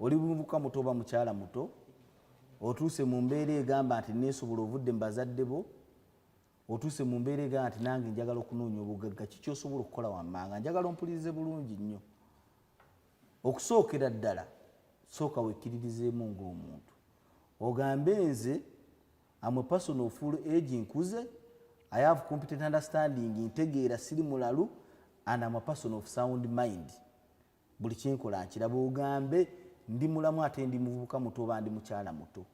oli muvubuka muto oba mukyala muto otuuse mu mbeera egamba nti neesobola ovudde mu bazadde bo otuuse mu mbeera egamba nti nange njagala okunoonya obugagga kiki osobola okukola wammanga njagala ompulirize bulungi nnyo okusookera ddala sooka wekkiririzeemu ng'omuntu ogambe nze am a person of full age nkuze I have competent understanding ntegeera siri mulalu and am a person of sound mind buli kyenkola nkiraba ogambe ndi mulamu ate ndi muvubuka muto oba ndi mukyala muto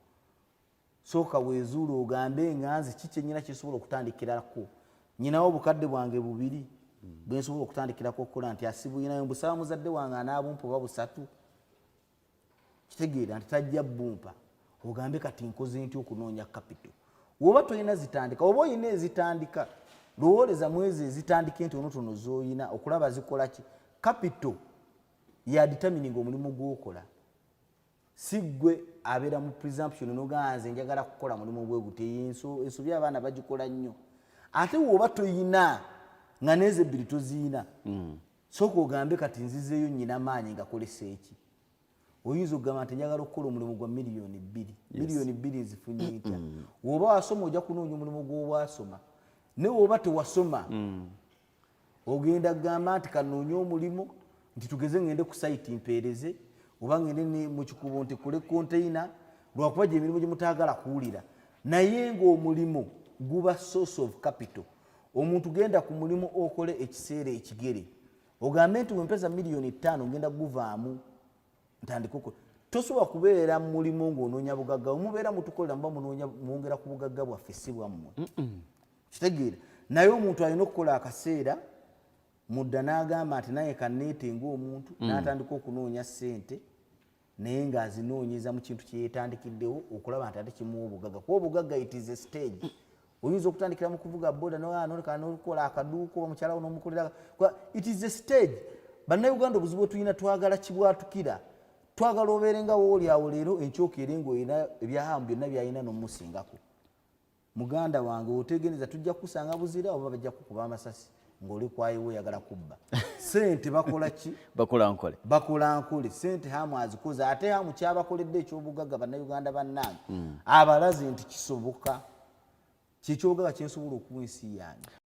sooka weezuula ogambe nga nze ki kyennyina kisobola okutandikirako nyinawo obukadde bwange bubiri bwe nsobola okutandikirako okukola nti asibuyinayo mbusaba muzadde wange anaabumpa oba busatu kitegeera nti tajja bumpa ogambe kati nkoze ntya okunoonya kapito woba tolina zitandika oba oyina ezitandika lowooleza mwezi ezitandika entonotono z'oyina okulaba zikola ki kapito ya determining omulimu gw'okola si ggwe abeera mu presumption n'ogamba nze njagala kukola mulimu bwe guti ensobi abaana bagikola nnyo ate woba toyina nga nezo ebbiri toziyina sooka ogambe kati nzizeeyo nnyina maanyi ngakolesa eki oyinza okugamba nti njagala okukola omulimu gwa miliyoni 2 miliyoni 2 nzifunye ntya woba wasoma ojja kunoonya omulimu gw'obwasoma ne woba tewasoma ogenda kugamba nti kanoonye omulimu nti tugeze ngende ku site mpeereze oba ngende mu kikubo nti kule container lwakuba gye emirimu gye mutaagala kuwulira naye ng'omulimu guba source of capital omuntu genda ku mulimu okole ekiseera ekigere ogambe nti wempeza miliyoni 5 ngenda guvaamu ntandikoko tosobola kubeera mu mulimu ng'onoonya bugagga omubeera mutukolera muba mwongera ku bugagga bwaffe si bwammwe kitegeera naye omuntu alina okukola akaseera mudda n'agamba nti naye kanneetenga omuntu n'atandika okunoonya ssente naye ng'azinoonyeza mu kintu kye yeetandikiddewo okulaba nti ate kimuwa obugagga kuba obugagga it is a stage oyinza okutandikira mu kuvuga boda n'okola akaduuka oba mukyala wo n'omukolera it is a stage bannayuganda obuzibu bwe tulina twagala kibwatukira twagala obeere nga wooli awo leero enkyokeere ng'olina ebyahamu byonna byalina n'omusingako muganda wange otegeereza tujja kusanga buzira oba bajja kukuba amasasi ng'oli kwayiwo oyagala kubba sente bakola ki bakola nkole sente hamu azikoze ate hamu kyabakoledde ekyobugagga bannayuganda bannange abalaze nti kisoboka kyekyobugagga kyensobola okuwa ensi yange